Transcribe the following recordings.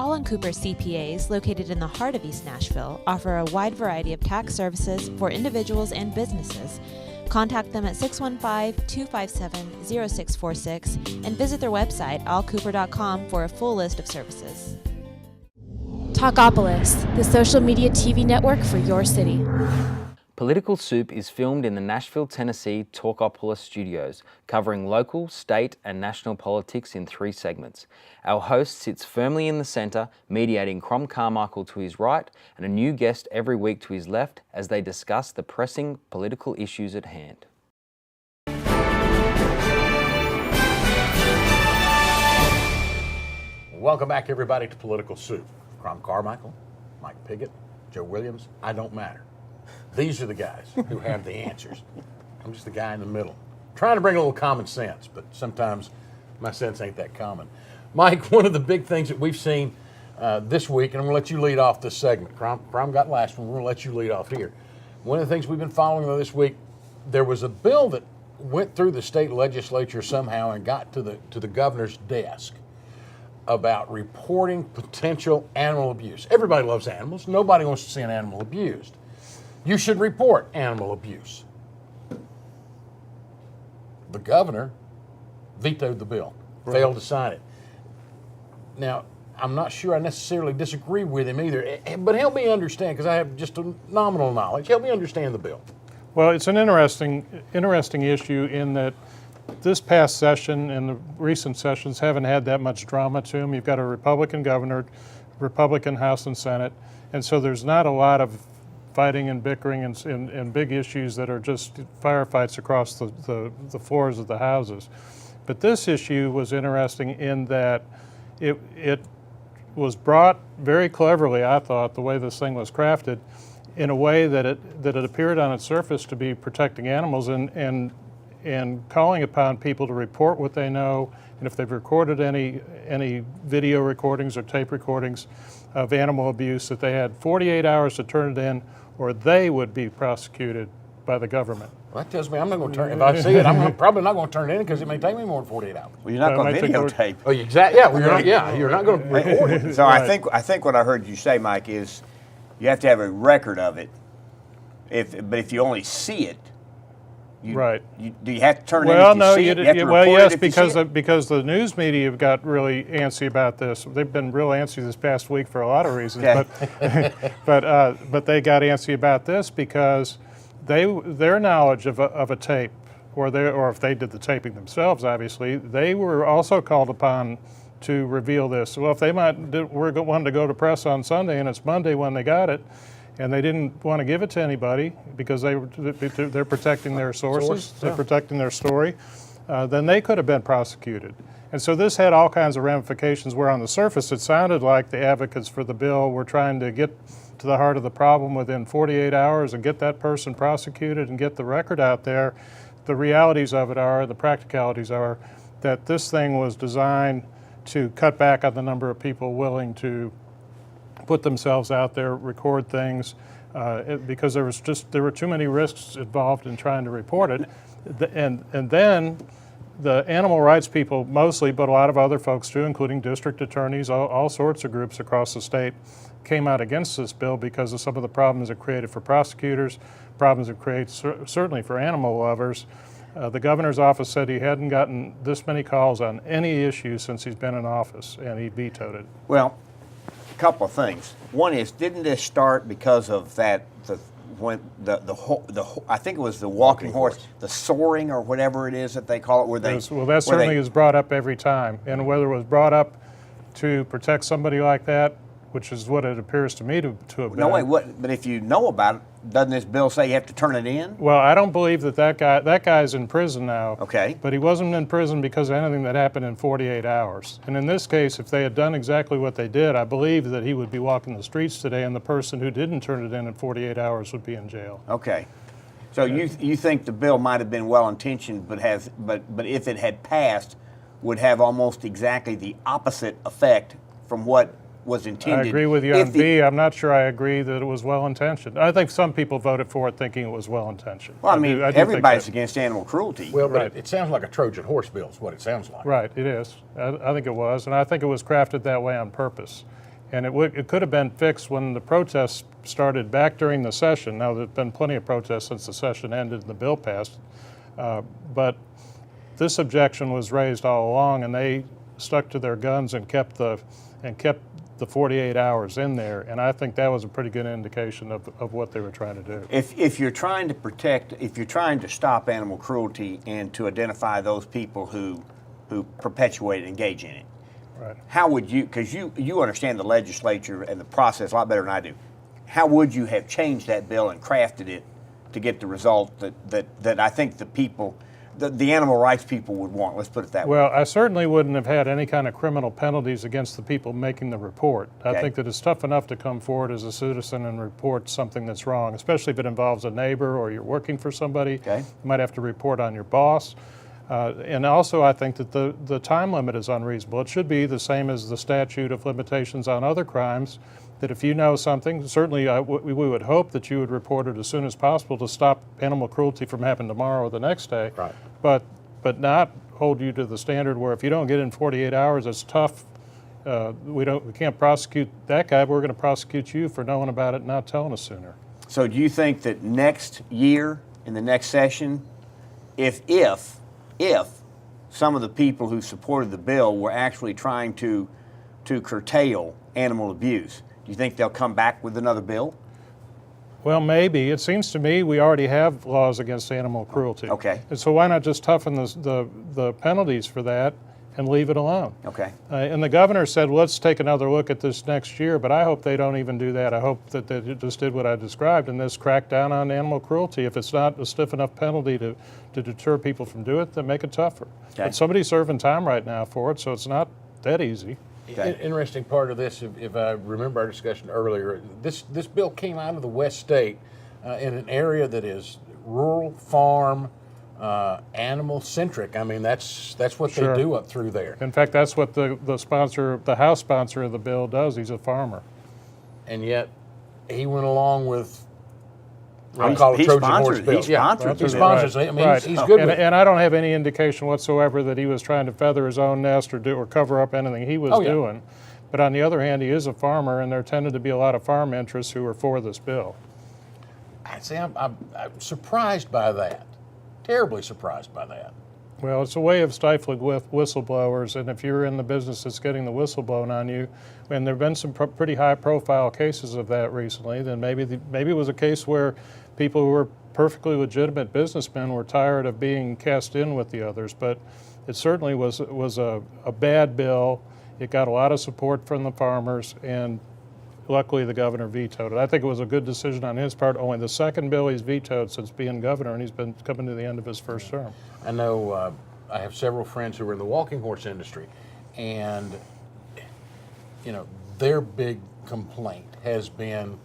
All Cooper CPAs, located in the heart of East Nashville, offer a wide variety of tax services for individuals and businesses. Contact them at 615-257-0646 and visit their website, allcooper.com, for a full list of services. Talkapolis, the social media TV network for your city. Political Soup is filmed in the Nashville, Tennessee Talkapolis studios, covering local, state and national politics in 3 segments. Our host sits firmly in the centre, mediating Crom Carmichael to his right and a new guest every week to his left as they discuss the pressing political issues at hand. Welcome back, everybody, to Political Soup. Crom Carmichael, Mike Piggott, Joe Williams, I don't matter. These are the guys who have the answers. I'm just the guy in the middle. Trying to bring a little common sense, but sometimes my sense ain't that common. Mike, one of the big things that we've seen this week, and I'm going to let you lead off this segment. Crom got last one. We're going to let you lead off here. One of the things we've been following this week, there was a bill that went through the state legislature somehow and got to the governor's desk about reporting potential animal abuse. Everybody loves animals. Nobody wants to see an animal abused. You should report animal abuse. The governor vetoed the bill, failed to sign it. Now, I'm not sure I necessarily disagree with him either, but help me understand, because I have just a nominal knowledge. Help me understand the bill. Well, it's an interesting issue in that this past session and the recent sessions haven't had that much drama to them. You've got a Republican governor, Republican House and Senate, and so there's not a lot of fighting and bickering and big issues that are just firefights across the floors of the houses. But this issue was interesting in that it was brought very cleverly, I thought, the way this thing was crafted, in a way that it appeared on its surface to be protecting animals and calling upon people to report what they know, and if they've recorded any video recordings or tape recordings of animal abuse, that they had 48 hours to turn it in, or they would be prosecuted by the government. Well, that tells me I'm not going to turn. If I see it, I'm probably not going to turn it in because it may take me more than 48 hours. Well, you're not going to videotape. Oh, exactly. Yeah, well, you're not going to record it. So right. I think what I heard you say, Mike, is you have to have a record of it. But if you only see it, do you have to turn it in? Well, no, yes, because the news media have got really antsy about this. They've been real antsy this past week for a lot of reasons, okay. but they got antsy about this because their knowledge of a tape, or if they did the taping themselves, obviously, they were also called upon to reveal this. Well, if they were wanting to go to press on Sunday and it's Monday when they got it, and they didn't want to give it to anybody because they're protecting their sources, they're protecting their story, then they could have been prosecuted. And so this had all kinds of ramifications where on the surface it sounded like the advocates for the bill were trying to get to the heart of the problem within 48 hours and get that person prosecuted and get the record out there. The realities of it are, the practicalities are, that this thing was designed to cut back on the number of people willing to put themselves out there, record things, because there were too many risks involved in trying to report it. And then the animal rights people mostly, but a lot of other folks too, including district attorneys, all sorts of groups across the state, came out against this bill because of some of the problems it created for prosecutors, problems it creates certainly for animal lovers. The governor's office said he hadn't gotten this many calls on any issue since he's been in office, and he vetoed it. Well, couple of things. One is, didn't this start because of that? I think it was the walking horse, the soaring or whatever it is that they call it. That certainly is brought up every time, and whether it was brought up to protect somebody like that, which is what it appears to me to have been. No, wait, what? But if you know about it, doesn't this bill say you have to turn it in? Well, I don't believe that guy's in prison now. Okay. But he wasn't in prison because of anything that happened in 48 hours. And in this case, if they had done exactly what they did, I believe that he would be walking the streets today, and the person who didn't turn it in 48 hours would be in jail. Okay. So you think the bill might have been well-intentioned, but if it had passed, would have almost exactly the opposite effect from what was intended. I agree with you on B. I'm not sure I agree that it was well-intentioned. I think some people voted for it thinking it was well-intentioned. Well, I mean, everybody's against animal cruelty. Well, but it sounds like a Trojan horse bill is what it sounds like. Right, it is. I think it was, and I think it was crafted that way on purpose. And it could have been fixed when the protests started back during the session. Now, there's been plenty of protests since the session ended and the bill passed. But this objection was raised all along, and they stuck to their guns and kept the 48 hours in there. And I think that was a pretty good indication of what they were trying to do. If you're trying to protect, if you're trying to stop animal cruelty and to identify those people who perpetuate and engage in it, Right. how would you, because you understand the legislature and the process a lot better than I do, how would you have changed that bill and crafted it to get the result that I think the people, the animal rights people would want? Let's put it that way. Well, I certainly wouldn't have had any kind of criminal penalties against the people making the report. I Okay. think that it's tough enough to come forward as a citizen and report something that's wrong, especially if it involves a neighbor or you're working for somebody. Okay. You might have to report on your boss. And also, I think that the time limit is unreasonable. It should be the same as the statute of limitations on other crimes, that if you know something, certainly we would hope that you would report it as soon as possible to stop animal cruelty from happening tomorrow or the next day. Right. But not hold you to the standard where if you don't get in 48 hours, it's tough. We can't prosecute that guy, but we're going to prosecute you for knowing about it and not telling us sooner. So do you think that next year, in the next session, if some of the people who supported the bill were actually trying to curtail animal abuse, do you think they'll come back with another bill? Well, maybe. It seems to me we already have laws against animal cruelty. Okay. And so why not just toughen the penalties for that and leave it alone? Okay. And the governor said, well, let's take another look at this next year, but I hope they don't even do that. I hope that they just did what I described and this crack down on animal cruelty. If it's not a stiff enough penalty to deter people from doing it, then make it tougher. Okay. But somebody's serving time right now for it, so it's not that easy. Okay. Interesting part of this, if I remember our discussion earlier, this bill came out of the West State in an area that is rural, farm, animal centric. I mean, that's what Sure. they do up through there. In fact, that's what the House sponsor of the bill does. He's a farmer. And yet, he went along with. Well, I call it he Trojan sponsored- horse he bill. sponsored He the bill. sponsors it. I mean, Right. he's good with it. And I don't have any indication whatsoever that he was trying to feather his own nest or cover up anything he was Oh, yeah. doing. But on the other hand, he is a farmer, and there tended to be a lot of farm interests who were for this bill. I'd say I'm surprised by that. Terribly surprised by that. Well, it's a way of stifling whistleblowers, and if you're in the business that's getting the whistle blown on you, and there have been some pretty high-profile cases of that recently, then maybe it was a case where people who were perfectly legitimate businessmen were tired of being cast in with the others. But it certainly was a bad bill. It got a lot of support from the farmers, and luckily the governor vetoed it. I think it was a good decision on his part. Only the second bill he's vetoed since being governor, and he's been coming to the end of his first term. I know I have several friends who are in the walking horse industry, and their big complaint has been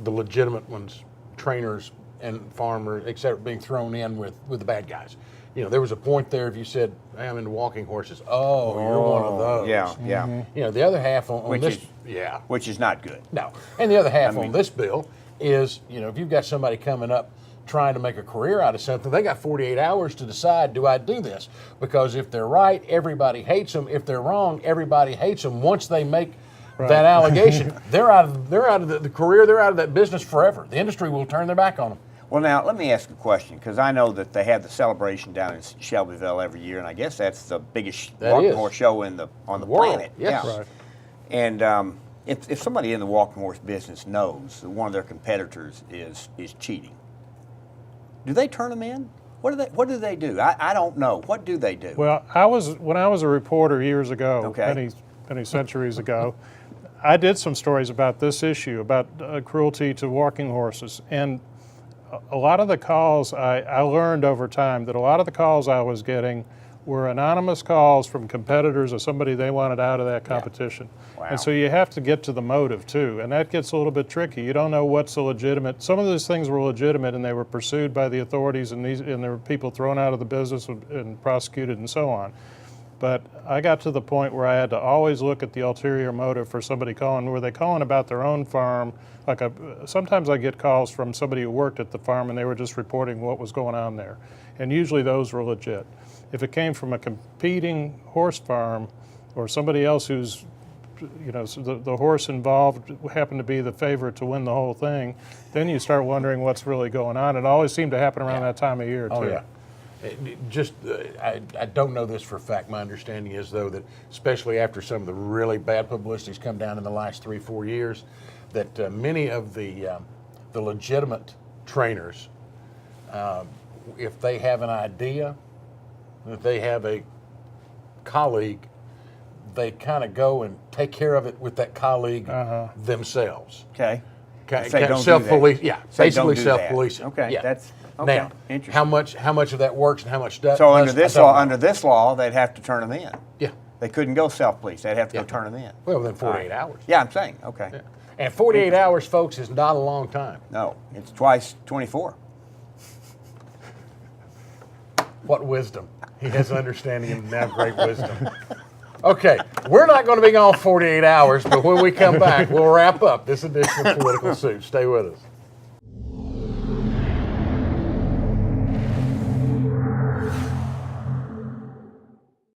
the legitimate ones, trainers and farmers, et cetera, being thrown in with the bad guys. There was a point there if you said, hey, I'm into walking horses. Oh, you're one of those. Yeah, yeah. The other half on Which this, is- yeah. Which is not good. No. And the other half on this bill is, if you've got somebody coming up trying to make a career out of something, they got 48 hours to decide, do I do this? Because if they're right, everybody hates them. If they're wrong, everybody hates them. Once they make that allegation, they're out of the career, they're out of that business forever. The industry will turn their back on them. Well, now, let me ask a question, because I know that they have the celebration down in Shelbyville every year, and I guess that's the biggest walking horse show on the World, planet. yes. Yeah. Right. And if somebody in the walking horse business knows that one of their competitors is cheating, do they turn them in? What do they do? I don't know. What do they do? Well, when I was a reporter years ago, Okay. many centuries ago, I did some stories about this issue, about cruelty to walking horses. And a lot of the calls, I learned over time that a lot of the calls I was getting were anonymous calls from competitors or somebody they wanted out of that competition. Wow. And so you have to get to the motive too, and that gets a little bit tricky. You don't know what's a legitimate. Some of those things were legitimate and they were pursued by the authorities, and there were people thrown out of the business and prosecuted and so on. But I got to the point where I had to always look at the ulterior motive for somebody calling. Were they calling about their own farm? Sometimes I get calls from somebody who worked at the farm and they were just reporting what was going on there. And usually those were legit. If it came from a competing horse farm or somebody else who's so the horse involved happened to be the favorite to win the whole thing, then you start wondering what's really going on. It always seemed to happen around that time of year, too. Oh, yeah. I don't know this for a fact. My understanding is, though, that especially after some of the really bad publicity's come down in the last 3-4 years, that many of the legitimate trainers, if they have an idea, if they have a colleague, they kind of go and take care of it with that colleague themselves. Okay. Self-police, yeah, Say basically don't do that. self-policing. Okay, yeah. that's okay. Now, Interesting. how much of that works and how much doesn't? So under this law, they'd have to turn them in. Yeah. They couldn't go self-police. They'd have to go turn them in. Well, within 48 hours. Yeah, I'm saying. Okay. Yeah. And 48 hours, folks, is not a long time. No, it's twice 24. What wisdom. He has understanding and now great wisdom. Okay, we're not going to be gone 48 hours, but when we come back, we'll wrap up this edition of Political Soup. Stay with us.